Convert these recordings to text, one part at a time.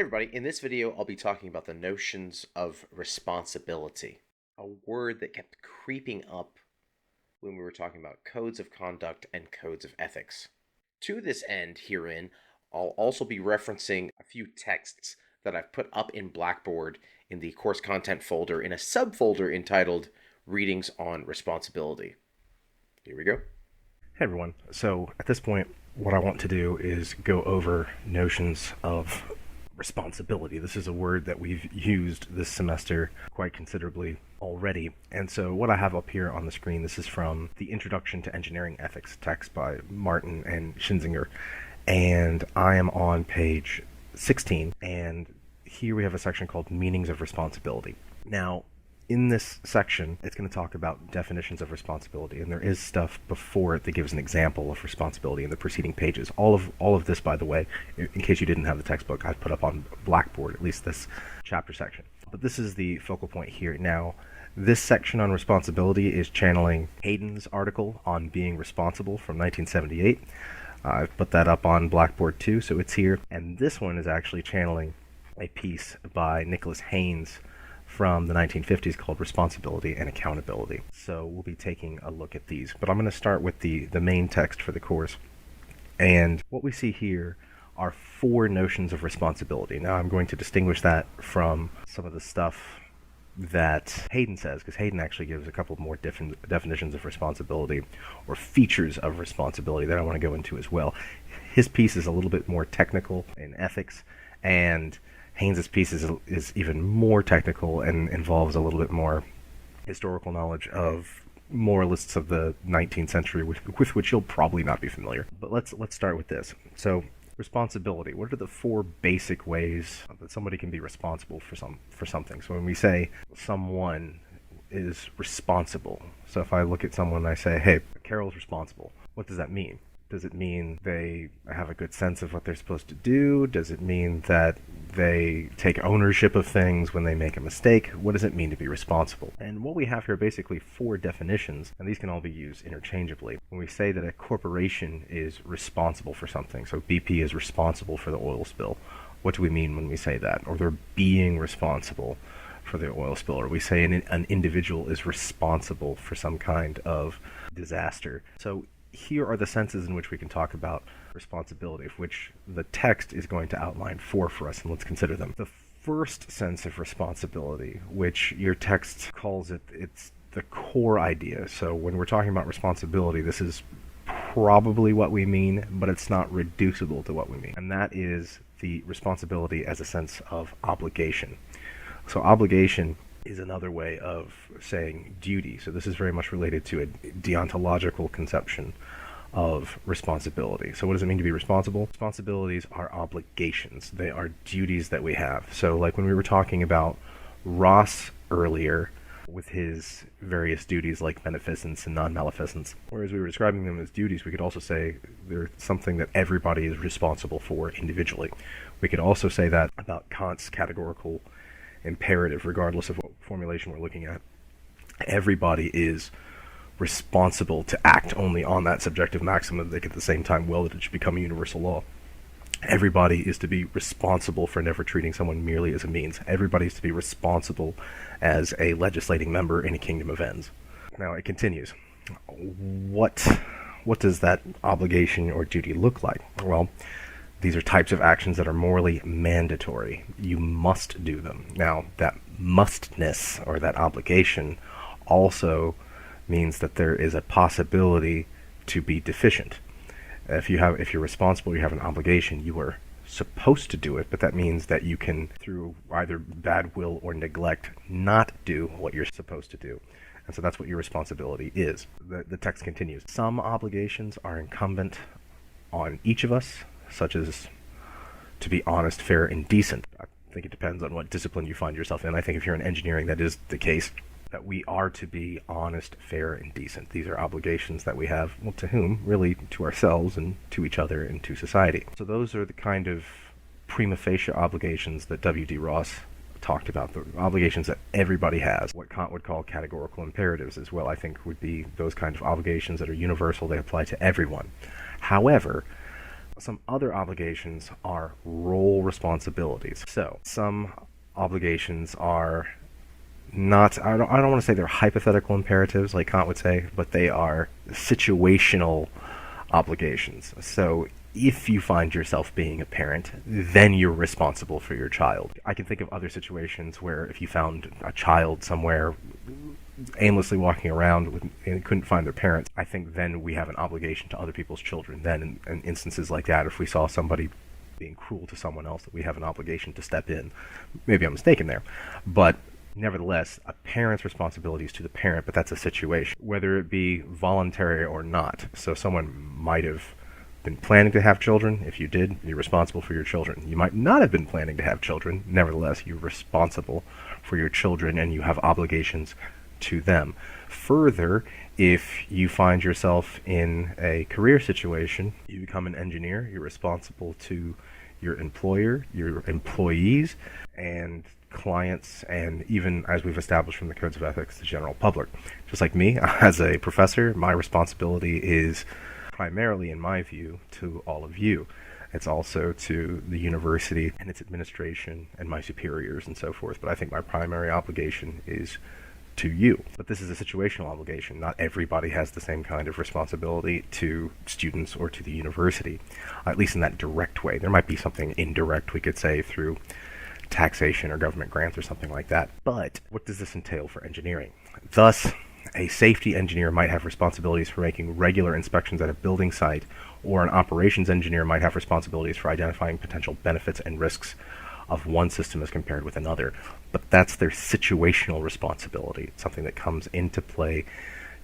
Hey everybody, in this video I'll be talking about the notions of responsibility, a word that kept creeping up when we were talking about codes of conduct and codes of ethics. To this end, herein, I'll also be referencing a few texts that I've put up in Blackboard in the course content folder in a subfolder entitled Readings on Responsibility. Here we go. Hey everyone. So at this point, what I want to do is go over notions of responsibility. This is a word that we've used this semester quite considerably already. And so what I have up here on the screen, this is from the Introduction to Engineering Ethics text by Martin and Schinzinger. And I am on page 16, and here we have a section called Meanings of Responsibility. Now, in this section, it's going to talk about definitions of responsibility, and there is stuff before it that gives an example of responsibility in the preceding pages. All of this, by the way, in case you didn't have the textbook, I've put up on Blackboard, at least this chapter section. But this is the focal point here. Now, this section on responsibility is channeling Hayden's article on being responsible from 1978. I've put that up on Blackboard too, so it's here. And this one is actually channeling a piece by Nicholas Haynes from the 1950s called Responsibility and Accountability. So we'll be taking a look at these. But I'm going to start with the main text for the course. And what we see here are four notions of responsibility. Now I'm going to distinguish that from some of the stuff that Hayden says, because Hayden actually gives a couple more different definitions of responsibility or features of responsibility that I want to go into as well. His piece is a little bit more technical in ethics, and Haynes's piece is even more technical and involves a little bit more historical knowledge of moralists of the 19th century, with which you'll probably not be familiar. But let's start with this. So, responsibility. What are the four basic ways that somebody can be responsible for something? So when we say someone is responsible, so if I look at someone and I say, "Hey, Carol's responsible," what does that mean? Does it mean they have a good sense of what they're supposed to do? Does it mean that they take ownership of things when they make a mistake? What does it mean to be responsible? And what we have here are basically four definitions, and these can all be used interchangeably. When we say that a corporation is responsible for something, so BP is responsible for the oil spill, what do we mean when we say that? Or they're being responsible for the oil spill, or we say an individual is responsible for some kind of disaster. So here are the senses in which we can talk about responsibility, of which the text is going to outline four for us, and let's consider them. The first sense of responsibility, which your text calls it's the core idea. So when we're talking about responsibility, this is probably what we mean, but it's not reducible to what we mean. And that is the responsibility as a sense of obligation. So obligation is another way of saying duty. So this is very much related to a deontological conception of responsibility. So what does it mean to be responsible? Responsibilities are obligations. They are duties that we have. So like when we were talking about Ross earlier with his various duties like beneficence and non-maleficence, whereas we were describing them as duties, we could also say they're something that everybody is responsible for individually. We could also say that about Kant's categorical imperative, regardless of what formulation we're looking at. Everybody is responsible to act only on that subjective maxim that they can at the same time will that it should become a universal law. Everybody is to be responsible for never treating someone merely as a means. Everybody is to be responsible as a legislating member in a kingdom of ends. Now it continues. What does that obligation or duty look like? Well, these are types of actions that are morally mandatory. You must do them. Now, that mustness or that obligation also means that there is a possibility to be deficient. If you're responsible, you have an obligation, you are supposed to do it, but that means that you can, through either bad will or neglect, not do what you're supposed to do. And so that's what your responsibility is. The text continues. Some obligations are incumbent on each of us, such as to be honest, fair, and decent. I think it depends on what discipline you find yourself in. I think if you're in engineering, that is the case, that we are to be honest, fair, and decent. These are obligations that we have, well, to whom? Really, to ourselves and to each other and to society. So those are the kind of prima facie obligations that W.D. Ross talked about, the obligations that everybody has. What Kant would call categorical imperatives as well, I think, would be those kind of obligations that are universal, they apply to everyone. However, Some other obligations are role responsibilities. So some obligations are not, I don't want to say they're hypothetical imperatives like Kant would say, but they are situational obligations. So if you find yourself being a parent, then you're responsible for your child. I can think of other situations where if you found a child somewhere aimlessly walking around and couldn't find their parents, I think then we have an obligation to other people's children. Then in instances like that, if we saw somebody being cruel to someone else, that we have an obligation to step in. Maybe I'm mistaken there. But nevertheless, a parent's responsibility is to the parent, but that's a situation, whether it be voluntary or not. So someone might have been planning to have children. If you did, you're responsible for your children. You might not have been planning to have children. Nevertheless, you're responsible for your children and you have obligations to them. Further, if you find yourself in a career situation, you become an engineer, you're responsible to your employer, your employees, and clients, and even, as we've established from the codes of ethics, the general public. Just like me, as a professor, my responsibility is primarily, in my view, to all of you. It's also to the university and its administration and my superiors and so forth. But I think my primary obligation is to you. But this is a situational obligation. Not everybody has the same kind of responsibility to students or to the university, at least in that direct way. There might be something indirect, we could say, through taxation or government grants or something like that. But what does this entail for engineering? Thus, a safety engineer might have responsibilities for making regular inspections at a building site, or an operations engineer might have responsibilities for identifying potential benefits and risks of one system as compared with another. But that's their situational responsibility. It's something that comes into play,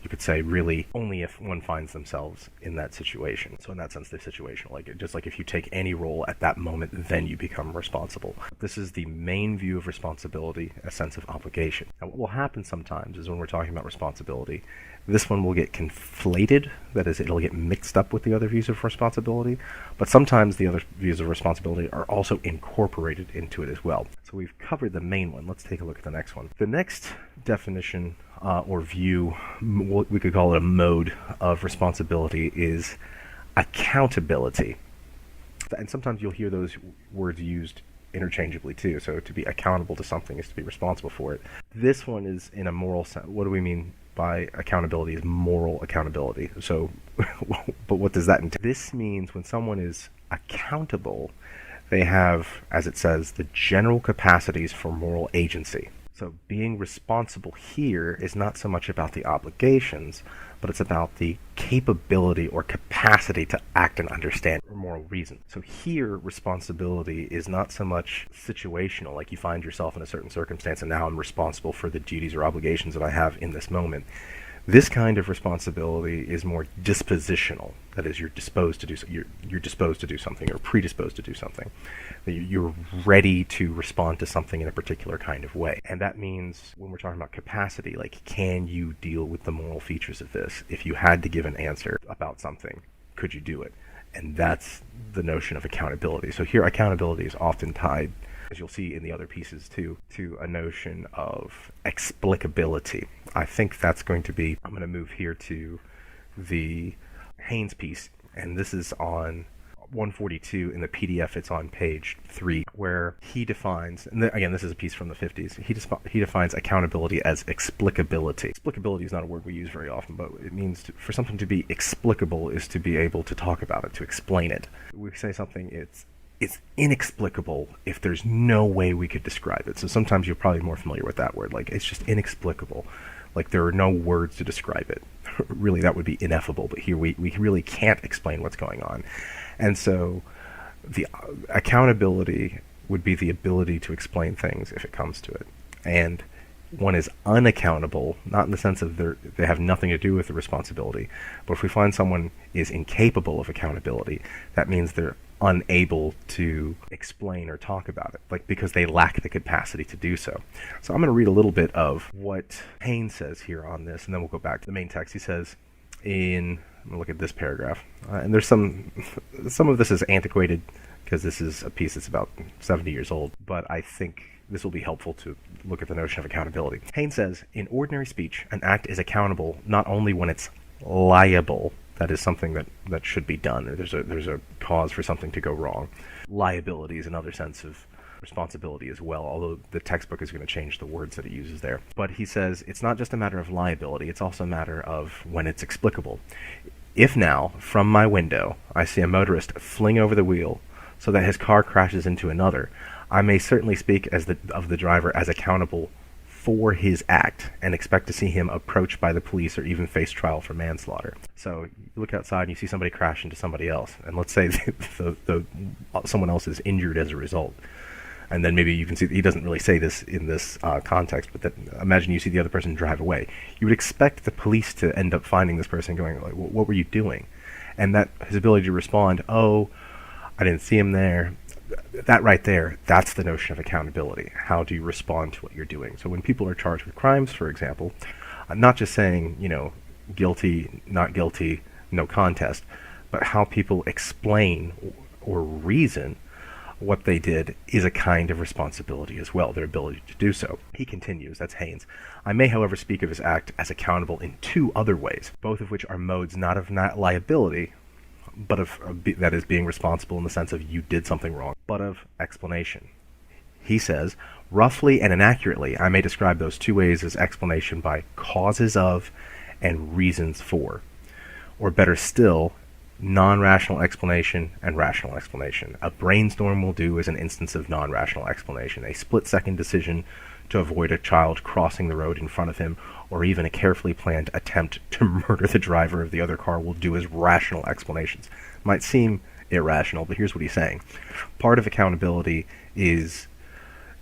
you could say, really only if one finds themselves in that situation. So in that sense, they're situational. Like, just like if you take any role at that moment, then you become responsible. This is the main view of responsibility, a sense of obligation. Now, what will happen sometimes is when we're talking about responsibility, this one will get conflated. That is, it'll get mixed up with the other views of responsibility. But sometimes the other views of responsibility are also incorporated into it as well. So we've covered the main one. Let's take a look at the next one. The next definition or view, what we could call it a mode of responsibility, is accountability. And sometimes you'll hear those words used interchangeably too. So to be accountable to something is to be responsible for it. This one is in a moral sense. What do we mean by accountability? Is moral accountability. So, but what does that entail? This means when someone is accountable, they have, as it says, the general capacities for moral agency. So being responsible here is not so much about the obligations, but it's about the capability or capacity to act and understand for moral reason. So here, responsibility is not so much situational, like you find yourself in a certain circumstance and now I'm responsible for the duties or obligations that I have in this moment. This kind of responsibility is more dispositional. That is, you're disposed to do you're disposed to do something or predisposed to do something. You're ready to respond to something in a particular kind of way. And that means when we're talking about capacity, like, can you deal with the moral features of this? If you had to give an answer about something, could you do it? And that's the notion of accountability. So here, accountability is often tied, as you'll see in the other pieces too, to a notion of explicability. I think that's going to be, I'm going to move here to the Haynes piece, and this is on 142 in the PDF. It's on page 3, where he defines, and again, this is a piece from the 50s, he defines accountability as explicability. Explicability is not a word we use very often, but it means for something to be explicable is to be able to talk about it, to explain it. We say something, it's inexplicable if there's no way we could describe it. So sometimes you're probably more familiar with that word, like it's just inexplicable. Like there are no words to describe it. Really, that would be ineffable, but here we really can't explain what's going on. And so the accountability would be the ability to explain things if it comes to it. And one is unaccountable, not in the sense of they have nothing to do with the responsibility, but if we find someone is incapable of accountability, that means they're unable to explain or talk about it, like because they lack the capacity to do so. So I'm going to read a little bit of what Haynes says here on this, and then we'll go back to the main text. He says I'm going to look at this paragraph, and there's some of this is antiquated because this is a piece that's about 70 years old, but I think this will be helpful to look at the notion of accountability. Haynes says, in ordinary speech, an act is accountable not only when it's liable, that is something that should be done, or there's a cause for something to go wrong. Liability is another sense of responsibility as well, although the textbook is going to change the words that it uses there. But he says it's not just a matter of liability, it's also a matter of when it's explicable. If now, from my window, I see a motorist fling over the wheel so that his car crashes into another, I may certainly speak of the driver as accountable for his act and expect to see him approached by the police or even face trial for manslaughter. So you look outside and you see somebody crash into somebody else, and let's say someone else is injured as a result. And then maybe you can see, he doesn't really say this in this context, but imagine you see the other person drive away. You would expect the police to end up finding this person going, like, what were you doing? And that his ability to respond, oh, I didn't see him there. That right there, that's the notion of accountability. How do you respond to what you're doing? So when people are charged with crimes, for example, not just saying, guilty, not guilty, no contest, but how people explain or reason what they did is a kind of responsibility as well, their ability to do so. He continues, that's Haynes. I may, however, speak of his act as accountable in two other ways, both of which are modes not of liability, but that is being responsible in the sense of you did something wrong, but of explanation. He says, roughly and inaccurately, I may describe those two ways as explanation by causes of and reasons for, or better still, non-rational explanation and rational explanation. A brainstorm will do as an instance of non-rational explanation. A split-second decision to avoid a child crossing the road in front of him, or even a carefully planned attempt to murder the driver of the other car will do as rational explanations. Might seem irrational, but here's what he's saying. Part of accountability is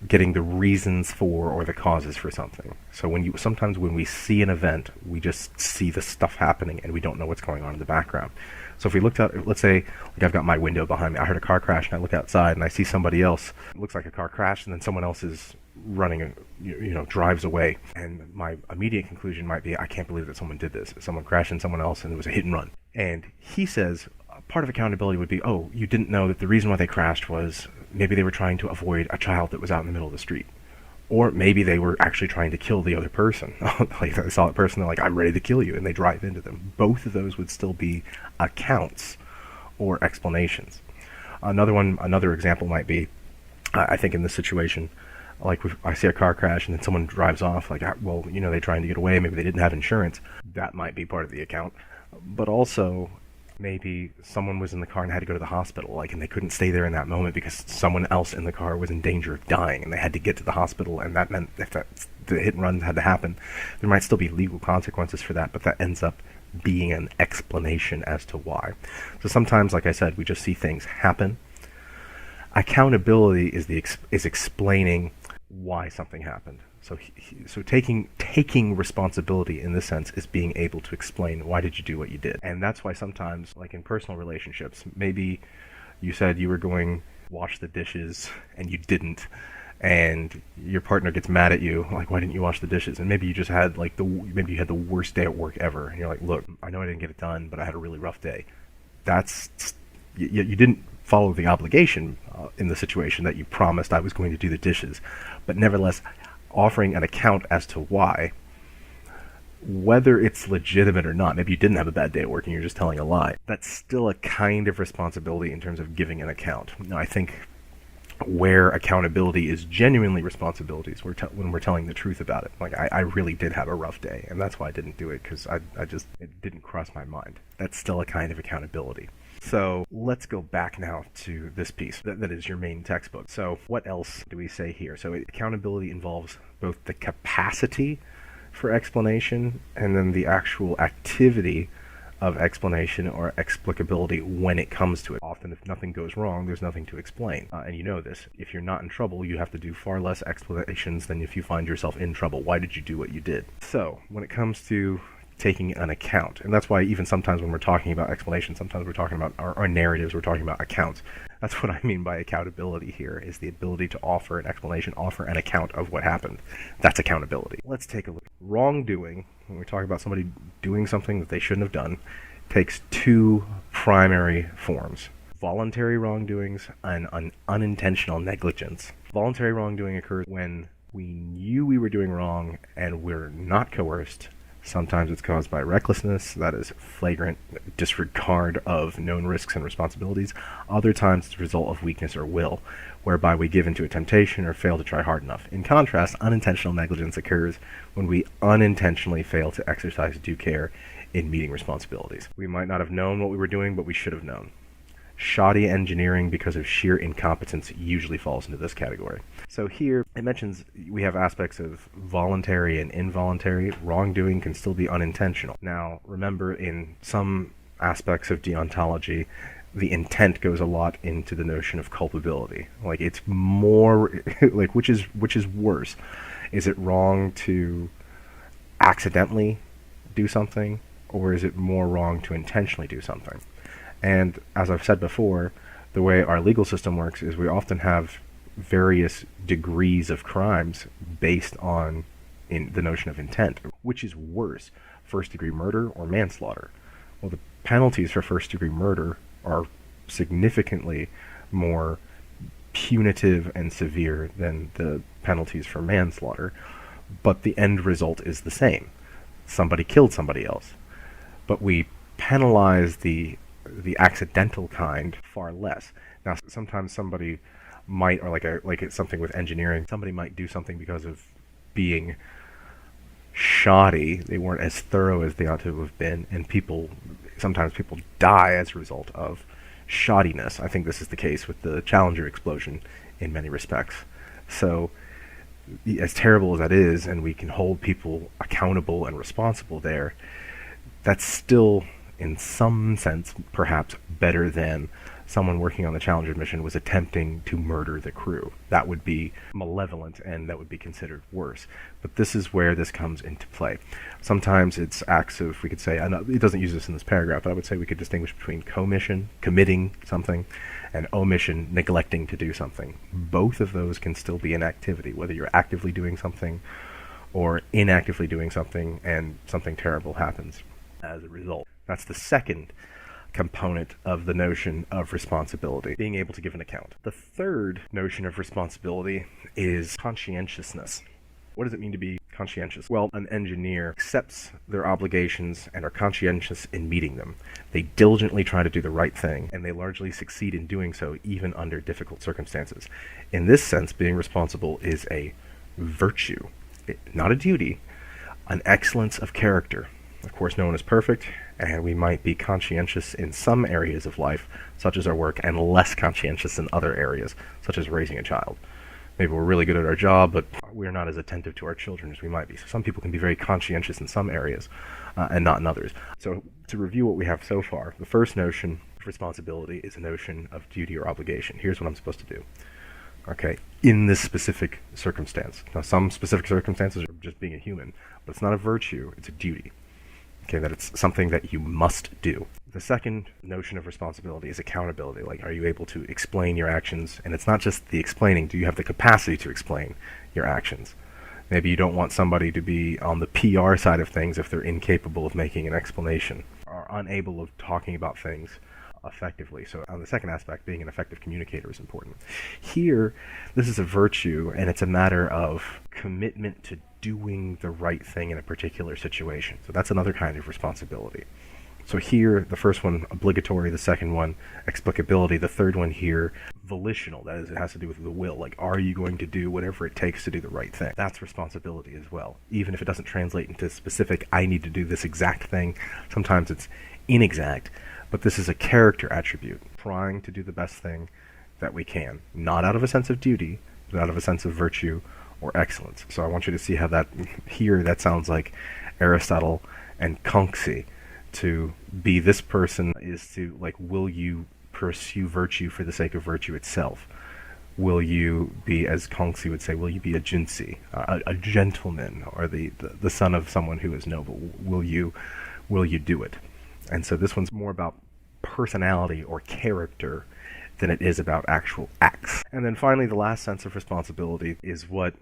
getting the reasons for or the causes for something. So sometimes when we see an event, we just see the stuff happening and we don't know what's going on in the background. So if we looked out, let's say, like I've got my window behind me, I heard a car crash and I look outside and I see somebody else, it looks like a car crashed, and then someone else is running and drives away. And my immediate conclusion might be, I can't believe that someone did this. Someone crashed into someone else and it was a hit and run. And he says, part of accountability would be, oh, you didn't know that the reason why they crashed was maybe they were trying to avoid a child that was out in the middle of the street. Or maybe they were actually trying to kill the other person. Like they saw that person, they're like, I'm ready to kill you, and they drive into them. Both of those would still be accounts or explanations. Another example might be, I think in this situation, like I see a car crash and then someone drives off, like, well, they're trying to get away, maybe they didn't have insurance. That might be part of the account. But also, maybe someone was in the car and had to go to the hospital, and they couldn't stay there in that moment because someone else in the car was in danger of dying, and they had to get to the hospital, and that meant if the hit and run had to happen, there might still be legal consequences for that, but that ends up being an explanation as to why. So sometimes, like I said, we just see things happen. Accountability is explaining why something happened. So taking responsibility in this sense is being able to explain why did you do what you did. And that's why sometimes, like in personal relationships, maybe you said you were going to wash the dishes and you didn't, and your partner gets mad at you, like, why didn't you wash the dishes? And maybe you just had maybe you had the worst day at work ever, and you're like, look, I know I didn't get it done, but I had a really rough day. You didn't follow the obligation in the situation that you promised I was going to do the dishes, but nevertheless, offering an account as to why, whether it's legitimate or not, maybe you didn't have a bad day at work and you're just telling a lie, that's still a kind of responsibility in terms of giving an account. Now, I think where accountability is genuinely responsibility is when we're telling the truth about it. Like, I really did have a rough day, and that's why I didn't do it, because it didn't cross my mind. That's still a kind of accountability. So let's go back now to this piece. That is your main textbook. So what else do we say here? So accountability involves both the capacity for explanation and then the actual activity of explanation or explicability when it comes to it. Often if nothing goes wrong, there's nothing to explain. And you know this. If you're not in trouble, you have to do far less explanations than if you find yourself in trouble. Why did you do what you did? So when it comes to taking an account, and that's why even sometimes when we're talking about explanation, sometimes we're talking about our narratives, we're talking about accounts. That's what I mean by accountability here, is the ability to offer an explanation, offer an account of what happened. That's accountability. Let's take a look. Wrongdoing, when we talk about somebody doing something that they shouldn't have done, takes two primary forms: voluntary wrongdoings and unintentional negligence. Voluntary wrongdoing occurs when we knew we were doing wrong and we're not coerced, Sometimes it's caused by recklessness, that is flagrant disregard of known risks and responsibilities. Other times it's a result of weakness or will, whereby we give into a temptation or fail to try hard enough. In contrast, unintentional negligence occurs when we unintentionally fail to exercise due care in meeting responsibilities. We might not have known what we were doing, but we should have known. Shoddy engineering because of sheer incompetence usually falls into this category. So here it mentions we have aspects of voluntary and involuntary. Wrongdoing can still be unintentional. Now, remember, in some aspects of deontology, the intent goes a lot into the notion of culpability. Like, it's more like which is worse? Is it wrong to accidentally do something, or is it more wrong to intentionally do something? And as I've said before, the way our legal system works is we often have various degrees of crimes based on in the notion of intent. Which is worse, first-degree murder or manslaughter? Well, the penalties for first-degree murder are significantly more punitive and severe than the penalties for manslaughter, but the end result is the same. Somebody killed somebody else. But we penalize the accidental kind far less. Now, sometimes somebody might, or like it's something with engineering, somebody might do something because of being shoddy. They weren't as thorough as they ought to have been, and sometimes people die as a result of shoddiness. I think this is the case with the Challenger explosion in many respects. So, as terrible as that is, and we can hold people accountable and responsible there, that's still, in some sense, perhaps better than someone working on the Challenger mission was attempting to murder the crew. That would be malevolent, and that would be considered worse. But this is where this comes into play. Sometimes it's acts of, we could say, it doesn't use this in this paragraph, but I would say we could distinguish between commission, committing something, and omission, neglecting to do something. Both of those can still be an activity, whether you're actively doing something or inactively doing something, and something terrible happens as a result. That's the second component of the notion of responsibility, being able to give an account. The third notion of responsibility is conscientiousness. What does it mean to be conscientious? Well, an engineer accepts their obligations and are conscientious in meeting them. They diligently try to do the right thing, and they largely succeed in doing so even under difficult circumstances. In this sense, being responsible is a virtue, not a duty, an excellence of character. Of course, no one is perfect, and we might be conscientious in some areas of life, such as our work, and less conscientious in other areas, such as raising a child. Maybe we're really good at our job, but we're not as attentive to our children as we might be. So some people can be very conscientious in some areas, and not in others. So to review what we have so far, the first notion of responsibility is a notion of duty or obligation. Here's what I'm supposed to do. Okay, in this specific circumstance. Now, some specific circumstances are just being a human, but it's not a virtue, it's a duty. Okay, that it's something that you must do. The second notion of responsibility is accountability. Like, are you able to explain your actions? And it's not just the explaining. Do you have the capacity to explain your actions? Maybe you don't want somebody to be on the PR side of things if they're incapable of making an explanation or unable of talking about things effectively. So on the second aspect, being an effective communicator is important. Here, this is a virtue, and it's a matter of commitment to doing the right thing in a particular situation. So that's another kind of responsibility. So here, the first one, obligatory, the second one, explicability, the third one here, volitional. That is, it has to do with the will. Like, are you going to do whatever it takes to do the right thing? That's responsibility as well. Even if it doesn't translate into specific, I need to do this exact thing. Sometimes it's inexact, but this is a character attribute, trying to do the best thing that we can. Not out of a sense of duty, but out of a sense of virtue or excellence. So I want you to see how that, here, that sounds like Aristotle and Conxy. To be this person is to, like, will you pursue virtue for the sake of virtue itself? Will you be, as Conxy would say, will you be a junsi, a gentleman, or the son of someone who is noble? Will you do it? And so this one's more about personality or character than it is about actual acts. And then finally, the last sense of responsibility is what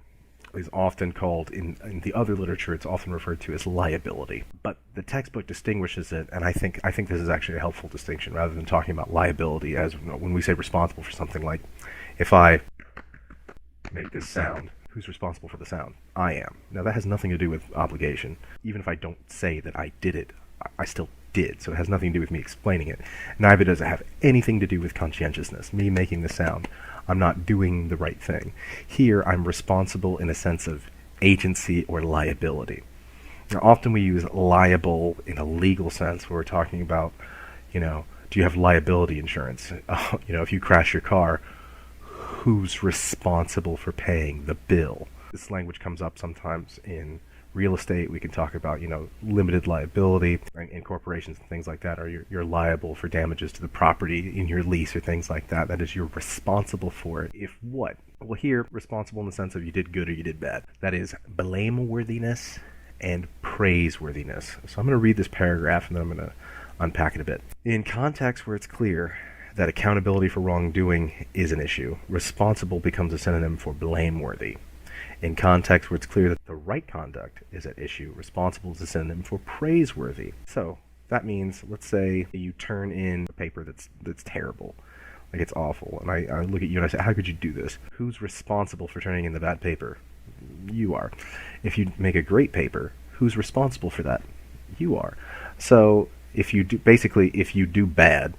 is often called, in the other literature, it's often referred to as liability. But the textbook distinguishes it, and I think this is actually a helpful distinction, rather than talking about liability as when we say responsible for something, like if I make this sound, Who's responsible for the sound? I am. Now, that has nothing to do with obligation. Even if I don't say that I did it, I still did, so it has nothing to do with me explaining it. Neither does it have anything to do with conscientiousness, me making the sound. I'm not doing the right thing. Here, I'm responsible in a sense of agency or liability. Now, often we use liable in a legal sense where we're talking about, do you have liability insurance? If you crash your car, who's responsible for paying the bill? This language comes up sometimes in real estate. We can talk about, limited liability in corporations and things like that, or you're liable for damages to the property in your lease or things like that. That is, you're responsible for it. If what? Well, here, responsible in the sense of you did good or you did bad. That is blameworthiness and praiseworthiness. So I'm going to read this paragraph and then I'm going to unpack it a bit. In contexts where it's clear that accountability for wrongdoing is an issue, responsible becomes a synonym for blameworthy. In contexts where it's clear that the right conduct is at issue, responsible is a synonym for praiseworthy. So that means, let's say you turn in a paper that's terrible, like it's awful, and I look at you and I say, how could you do this? Who's responsible for turning in the bad paper? You are. If you make a great paper, who's responsible for that? You are. So if you do bad,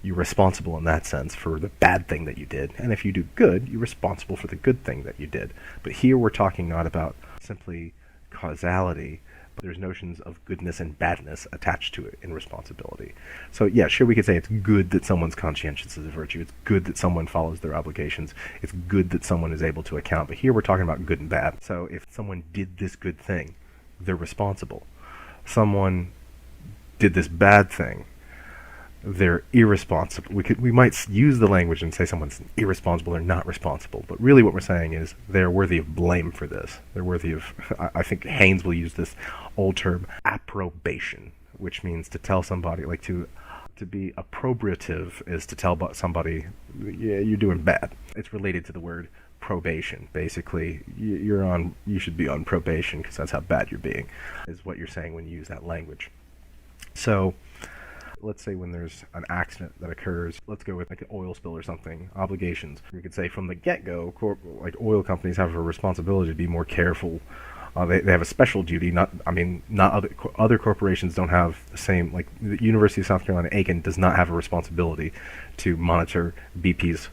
you're responsible in that sense for the bad thing that you did. And if you do good, you're responsible for the good thing that you did. But here we're talking not about simply causality, but there's notions of goodness and badness attached to it in responsibility. So yeah, sure, we could say it's good that someone's conscientious is a virtue. It's good that someone follows their obligations. It's good that someone is able to account. But here we're talking about good and bad. So if someone did this good thing, they're responsible. Someone did this bad thing, they're irresponsible. We might use the language and say someone's irresponsible or not responsible, but really what we're saying is they're worthy of blame for this. They're worthy of, I think Haynes will use this old term, approbation, which means to tell somebody, like to be appropriative is to tell somebody, yeah, you're doing bad. It's related to the word probation. Basically, you should be on probation because that's how bad you're being, is what you're saying when you use that language. So let's say when there's an accident that occurs, let's go with like an oil spill or something, obligations. We could say from the get-go, like oil companies have a responsibility to be more careful. They have a special duty. Not other corporations don't have the same. Like the University of South Carolina, Aiken does not have a responsibility to monitor BP's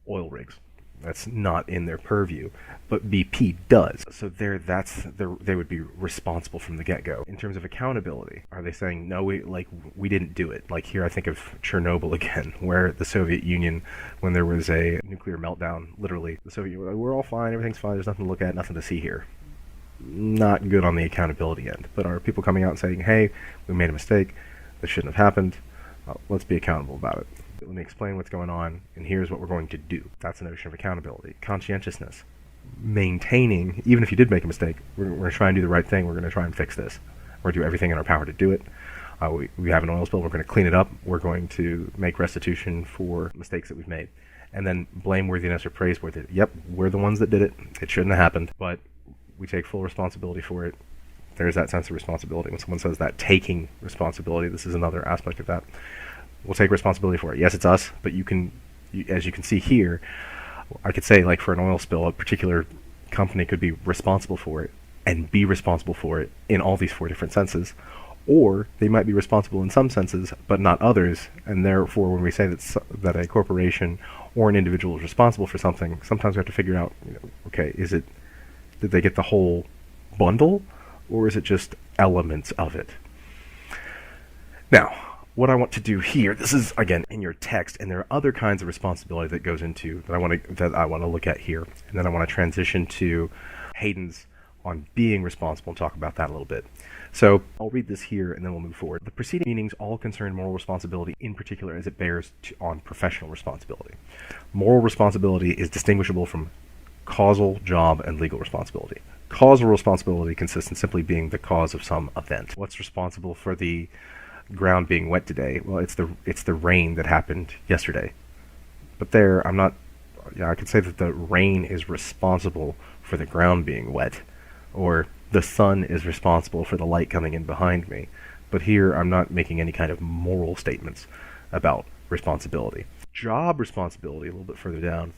oil rigs. That's not in their purview, but BP does. So they would be responsible from the get-go. In terms of accountability, are they saying no? We didn't do it. Like here, I think of Chernobyl again, where the Soviet Union, when there was a nuclear meltdown, literally the Soviet Union, we're all fine, everything's fine, there's nothing to look at, nothing to see here. Not good on the accountability end. But are people coming out and saying, hey, we made a mistake, this shouldn't have happened, let's be accountable about it. Let me explain what's going on, and here's what we're going to do. That's the notion of accountability. Conscientiousness. Maintaining, even if you did make a mistake, we're going to try and do the right thing, we're going to try and fix this. We're going to do everything in our power to do it. We have an oil spill, we're going to clean it up, we're going to make restitution for mistakes that we've made. And then blameworthiness or praiseworthiness. Yep, we're the ones that did it. It shouldn't have happened, but we take full responsibility for it. There's that sense of responsibility. When someone says that, taking responsibility, this is another aspect of that. We'll take responsibility for it. Yes, it's us, but as you can see here, I could say, like for an oil spill, a particular company could be responsible for it and be responsible for it in all these four different senses, or they might be responsible in some senses but not others, and therefore when we say that a corporation or an individual is responsible for something, sometimes we have to figure out, okay, did they get the whole bundle, or is it just elements of it? Now, what I want to do here, this is again in your text, and there are other kinds of responsibility that goes into that I want to look at here, and then I want to transition to Hayden's on being responsible and talk about that a little bit. So I'll read this here, and then we'll move forward. The preceding meanings all concern moral responsibility, in particular as it bears on professional responsibility. Moral responsibility is distinguishable from causal, job, and legal responsibility. Causal responsibility consists in simply being the cause of some event. What's responsible for the ground being wet today? Well, it's the rain that happened yesterday. But there, I could say that the rain is responsible for the ground being wet, or the sun is responsible for the light coming in behind me. But here, I'm not making any kind of moral statements about responsibility. Job responsibility, a little bit further down,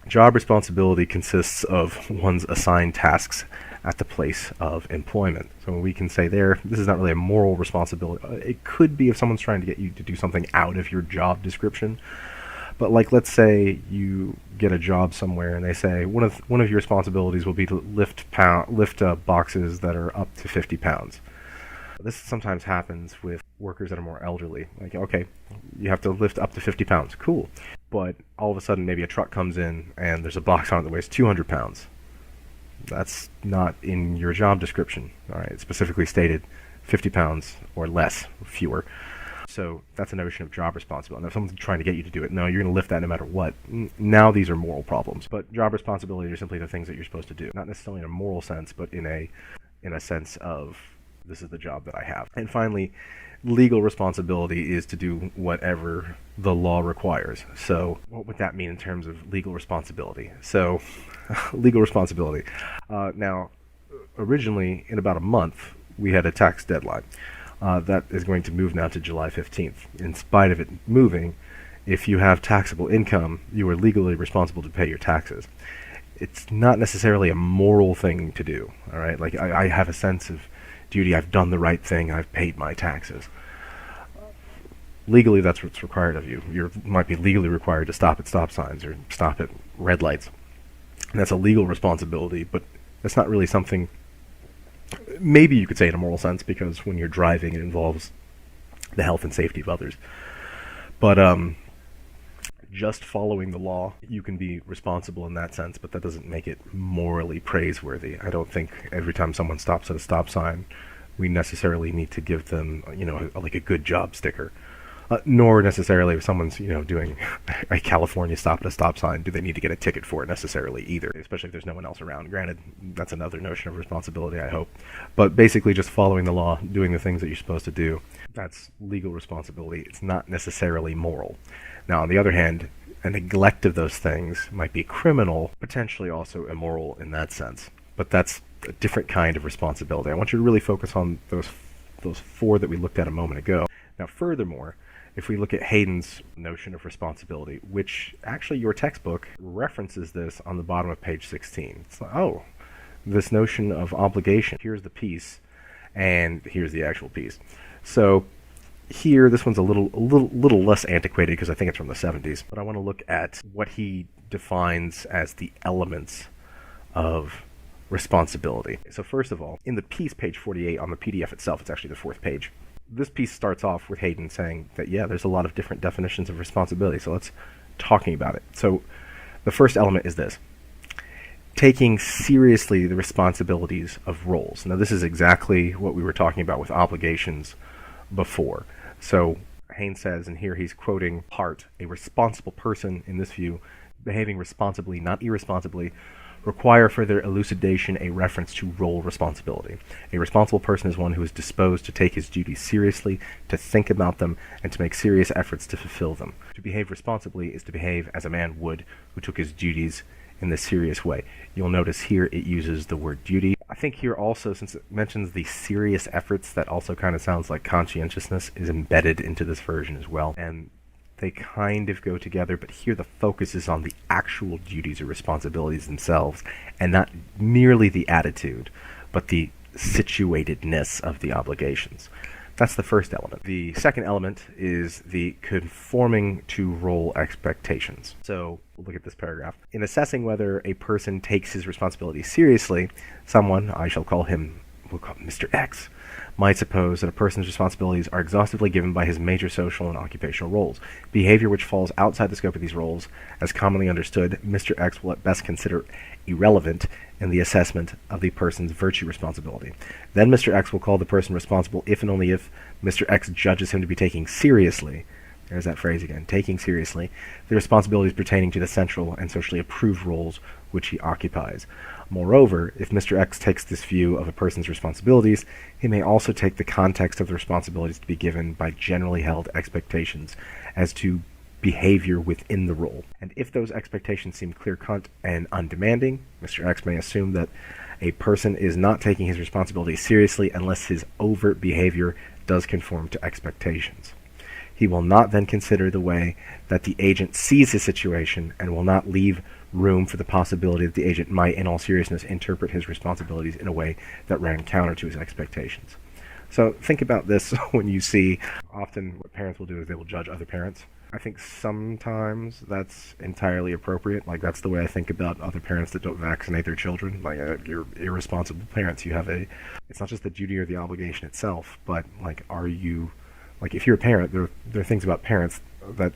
Job responsibility consists of one's assigned tasks at the place of employment. So we can say there, this is not really a moral responsibility. It could be if someone's trying to get you to do something out of your job description. But like, let's say you get a job somewhere and they say one of your responsibilities will be to lift boxes that are up to 50 pounds. This sometimes happens with workers that are more elderly. Like, okay, you have to lift up to 50 pounds. Cool. But all of a sudden, maybe a truck comes in and there's a box on it that weighs 200 pounds. That's not in your job description. All right, it's specifically stated 50 pounds or less, fewer. So that's a notion of job responsibility. Now, if someone's trying to get you to do it, no, you're going to lift that no matter what. Now these are moral problems. But job responsibility are simply the things that you're supposed to do. Not necessarily in a moral sense, but in a sense of, this is the job that I have. And finally, legal responsibility is to do whatever the law requires. So what would that mean in terms of legal responsibility? So legal responsibility. Now, originally, in about a month, we had a tax deadline. That is going to move now to July 15th. In spite of it moving, if you have taxable income, you are legally responsible to pay your taxes. It's not necessarily a moral thing to do, all right? Like, I have a sense of duty. I've done the right thing. I've paid my taxes. Legally, that's what's required of you. You might be legally required to stop at stop signs or stop at red lights. And that's a legal responsibility, but that's not really something. Maybe you could say in a moral sense, because when you're driving, it involves the health and safety of others. But just following the law, you can be responsible in that sense, but that doesn't make it morally praiseworthy. I don't think every time someone stops at a stop sign, we necessarily need to give them, like a good job sticker. Nor necessarily if someone's, doing a California stop at a stop sign, do they need to get a ticket for it necessarily either, especially if there's no one else around. Granted, that's another notion of responsibility, I hope. But basically just following the law, doing the things that you're supposed to do, that's legal responsibility. It's not necessarily moral. Now, on the other hand, a neglect of those things might be criminal, potentially also immoral in that sense. But that's a different kind of responsibility. I want you to really focus on those four that we looked at a moment ago. Now, furthermore, if we look at Hayden's notion of responsibility, which actually your textbook references this on the bottom of page 16. It's like, this notion of obligation, here's the piece, and here's the actual piece. So here, this one's a little less antiquated because I think it's from the 70s, but I want to look at what he defines as the elements of responsibility. So first of all, in the piece, page 48 on the PDF itself, it's actually the fourth page. This piece starts off with Hayden saying that, there's a lot of different definitions of responsibility, so let's talking about it. So the first element is this: taking seriously the responsibilities of roles. Now, this is exactly what we were talking about with obligations before. So Hayden says, and here he's quoting Hart, a responsible person, in this view, behaving responsibly, not irresponsibly, require further elucidation a reference to role responsibility. A responsible person is one who is disposed to take his duties seriously, to think about them, and to make serious efforts to fulfill them. To behave responsibly is to behave as a man would who took his duties in this serious way. You'll notice here it uses the word duty. I think here also, since it mentions the serious efforts, that also kind of sounds like conscientiousness is embedded into this version as well. And they kind of go together, but here the focus is on the actual duties or responsibilities themselves, and not merely the attitude, but the situatedness of the obligations. That's the first element. The second element is the conforming to role expectations. So we'll look at this paragraph. In assessing whether a person takes his responsibilities seriously, someone, we'll call him Mr. X, might suppose that a person's responsibilities are exhaustively given by his major social and occupational roles. Behavior which falls outside the scope of these roles, as commonly understood, Mr. X will at best consider irrelevant in the assessment of the person's virtue responsibility. Then Mr. X will call the person responsible if and only if Mr. X judges him to be taking seriously, there's that phrase again, taking seriously, the responsibilities pertaining to the central and socially approved roles which he occupies. Moreover, if Mr. X takes this view of a person's responsibilities, he may also take the context of the responsibilities to be given by generally held expectations as to behavior within the role. And if those expectations seem clear-cut and undemanding, Mr. X may assume that a person is not taking his responsibilities seriously unless his overt behavior does conform to expectations. He will not then consider the way that the agent sees his situation and will not leave room for the possibility that the agent might, in all seriousness, interpret his responsibilities in a way that ran counter to his expectations. So think about this when you see often what parents will do is they will judge other parents. I think sometimes that's entirely appropriate. Like, that's the way I think about other parents that don't vaccinate their children. Like, you're irresponsible parents. You have it's not just the duty or the obligation itself, but like, are you, like, if you're a parent, there are things about parents that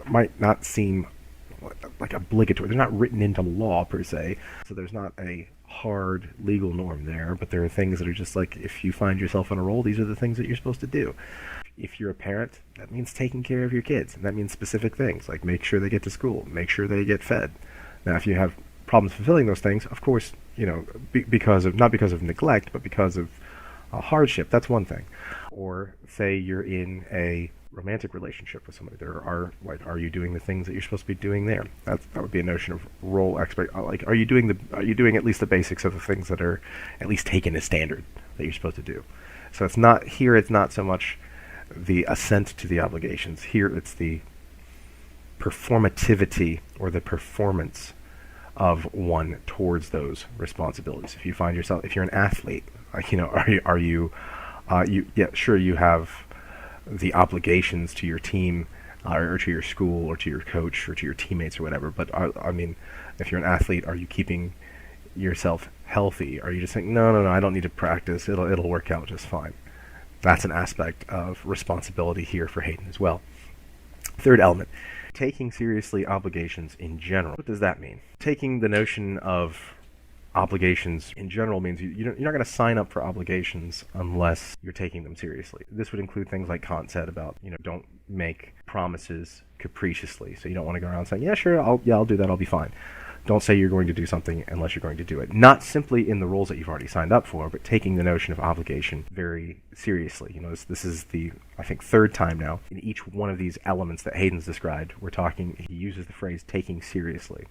might not seem like obligatory. They're not written into law per se, so there's not a hard legal norm there, but there are things that are just like, if you find yourself on a roll, these are the things that you're supposed to do. If you're a parent, that means taking care of your kids, and that means specific things, like make sure they get to school, make sure they get fed. Now, if you have problems fulfilling those things, of course, because of, not because of neglect, but because of hardship, that's one thing. Or say you're in a romantic relationship with somebody. Are you doing the things that you're supposed to be doing there? That would be a notion of role expect. Like, are you doing at least the basics of the things that are at least taken as standard that you're supposed to do? So it's not here. It's not so much the assent to the obligations. Here, it's the performativity or the performance of one towards those responsibilities. If you find yourself, if you're an athlete, sure, you have the obligations to your team, or to your school, or to your coach, or to your teammates, or whatever. But if you're an athlete, are you keeping yourself healthy? Are you just saying, no, I don't need to practice. It'll work out just fine. That's an aspect of responsibility here for Hayden as well. Third element, taking seriously obligations in general. What does that mean? Taking the notion of obligations in general means you're not going to sign up for obligations unless you're taking them seriously. This would include things like Kant said about, don't make promises capriciously. So you don't want to go around saying, yeah, sure, I'll do that, I'll be fine. Don't say you're going to do something unless you're going to do it. Not simply in the roles that you've already signed up for, but taking the notion of obligation very seriously. This is the, I think, third time now in each one of these elements that Hayden's described, he uses the phrase taking seriously.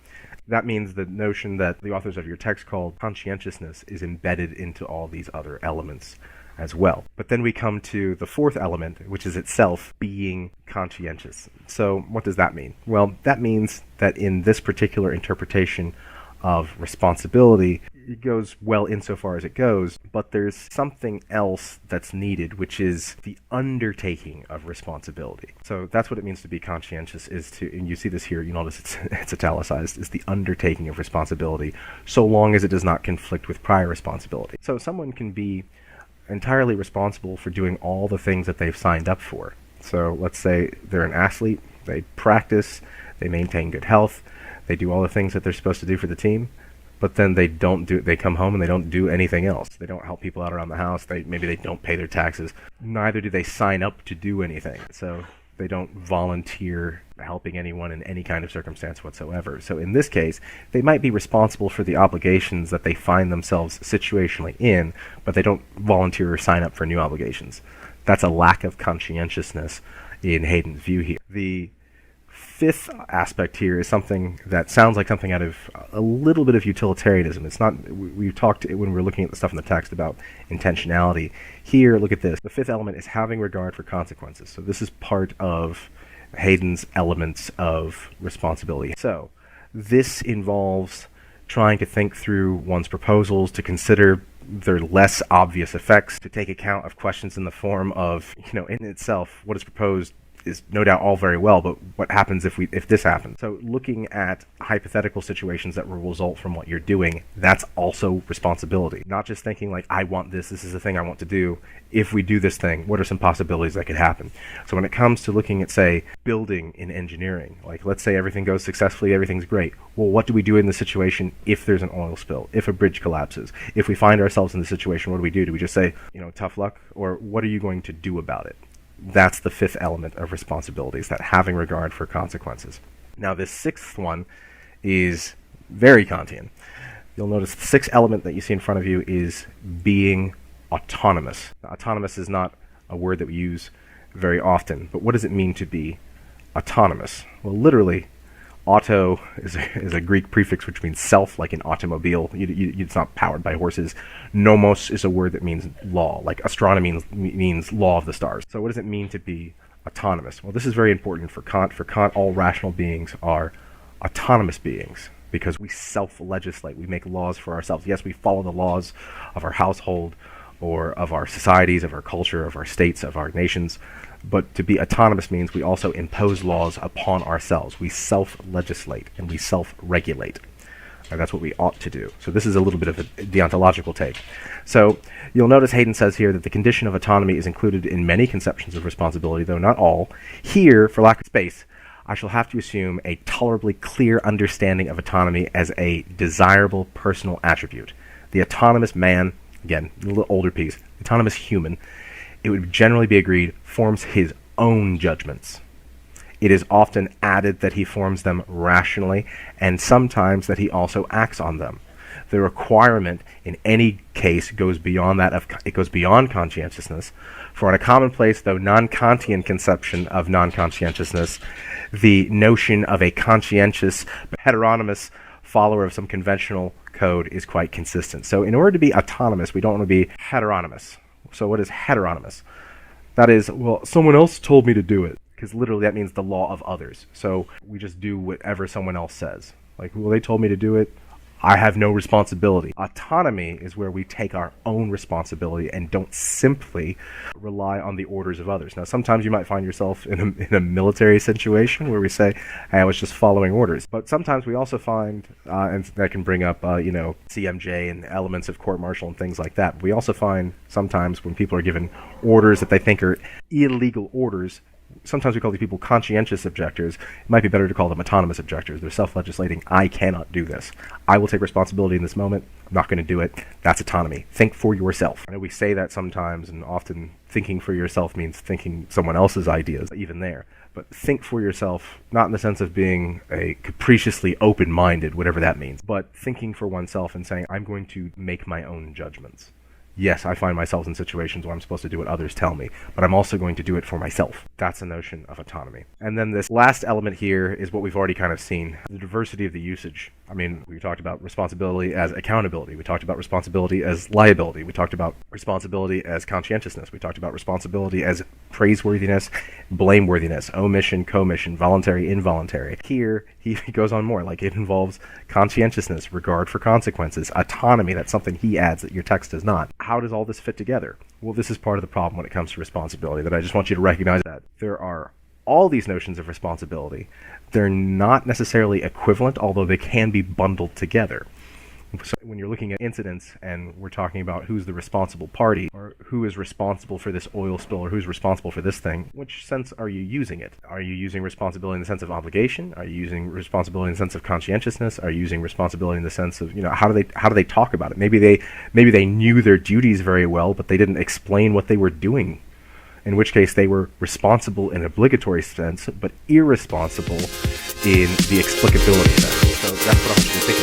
That means the notion that the authors of your text called conscientiousness is embedded into all these other elements as well. But then we come to the fourth element, which is itself being conscientious. So what does that mean? Well, that means that in this particular interpretation of responsibility, it goes well insofar as it goes, but there's something else that's needed, which is the undertaking of responsibility. So that's what it means to be conscientious, and you see this here, you notice it's italicized, is the undertaking of responsibility, so long as it does not conflict with prior responsibility. So someone can be entirely responsible for doing all the things that they've signed up for. So let's say they're an athlete, they practice, they maintain good health, they do all the things that they're supposed to do for the team, but then they come home and they don't do anything else. They don't help people out around the house, maybe they don't pay their taxes, neither do they sign up to do anything. So they don't volunteer helping anyone in any kind of circumstance whatsoever. So in this case, they might be responsible for the obligations that they find themselves situationally in, but they don't volunteer or sign up for new obligations. That's a lack of conscientiousness in Hayden's view here. The fifth aspect here is something that sounds like something out of a little bit of utilitarianism. It's not, we talked when we were looking at the stuff in the text about intentionality. Here, look at this. The fifth element is having regard for consequences. So this is part of Hayden's elements of responsibility. So this involves trying to think through one's proposals, to consider their less obvious effects, to take account of questions in the form of, in itself, what is proposed is no doubt all very well, but what happens if this happens? So looking at hypothetical situations that will result from what you're doing, that's also responsibility. Not just thinking like, I want this is the thing I want to do. If we do this thing, what are some possibilities that could happen? So when it comes to looking at, say, building in engineering, like let's say everything goes successfully, everything's great. Well, what do we do in the situation if there's an oil spill, if a bridge collapses? If we find ourselves in the situation, what do we do? Do we just say, tough luck? Or what are you going to do about it? That's the fifth element of responsibility, is that having regard for consequences. Now, this sixth one is very Kantian. You'll notice the sixth element that you see in front of you is being autonomous. Now, autonomous is not a word that we use very often, but what does it mean to be autonomous? Well, literally, auto is a Greek prefix which means self, like an automobile. It's not powered by horses. Nomos is a word that means law, like astronomy means law of the stars. So what does it mean to be Autonomous. Well, this is very important for Kant. For Kant, all rational beings are autonomous beings because we self-legislate. We make laws for ourselves. Yes, we follow the laws of our household or of our societies, of our culture, of our states, of our nations. But to be autonomous means we also impose laws upon ourselves. We self-legislate and we self-regulate. And that's what we ought to do. So this is a little bit of a deontological take. So you'll notice Hayden says here that the condition of autonomy is included in many conceptions of responsibility, though not all. Here, for lack of space, I shall have to assume a tolerably clear understanding of autonomy as a desirable personal attribute. The autonomous man, again, a little older piece, autonomous human, it would generally be agreed, forms his own judgments. It is often added that he forms them rationally, and sometimes that he also acts on them. The requirement in any case goes beyond conscientiousness, for in a commonplace, though non-Kantian conception of non-conscientiousness, the notion of a conscientious, heteronymous follower of some conventional code is quite consistent. So in order to be autonomous, we don't want to be heteronymous. So what is heteronymous? That is, well, someone else told me to do it. Because literally that means the law of others. So we just do whatever someone else says. Like, well, they told me to do it. I have no responsibility. Autonomy is where we take our own responsibility and don't simply rely on the orders of others. Now, sometimes you might find yourself in a military situation where we say, hey, I was just following orders. But sometimes we also find, and that can bring up, CMJ and elements of court-martial and things like that. We also find sometimes when people are given orders that they think are illegal orders, sometimes we call these people conscientious objectors. It might be better to call them autonomous objectors. They're self-legislating. I cannot do this. I will take responsibility in this moment. I'm not going to do it. That's autonomy. Think for yourself. I know we say that sometimes, and often thinking for yourself means thinking someone else's ideas, even there. But think for yourself, not in the sense of being a capriciously open-minded, whatever that means, but thinking for oneself and saying, I'm going to make my own judgments. Yes, I find myself in situations where I'm supposed to do what others tell me, but I'm also going to do it for myself. That's a notion of autonomy. And then this last element here is what we've already kind of seen, the diversity of the usage. I mean, we talked about responsibility as accountability. We talked about responsibility as liability. We talked about responsibility as conscientiousness. We talked about responsibility as praiseworthiness, blameworthiness, omission, commission, voluntary, involuntary. Here, he goes on more, like it involves conscientiousness, regard for consequences, autonomy. That's something he adds that your text does not. How does all this fit together? Well, this is part of the problem when it comes to responsibility, that I just want you to recognize that there are all these notions of responsibility. They're not necessarily equivalent, although they can be bundled together. So when you're looking at incidents and we're talking about who's the responsible party, or who is responsible for this oil spill, or who's responsible for this thing, which sense are you using it? Are you using responsibility in the sense of obligation? Are you using responsibility in the sense of conscientiousness? Are you using responsibility in the sense of, how do they talk about it? Maybe they knew their duties very well, but they didn't explain what they were doing. In which case they were responsible in an obligatory sense, but irresponsible in the explicability sense. So that's what I want you to think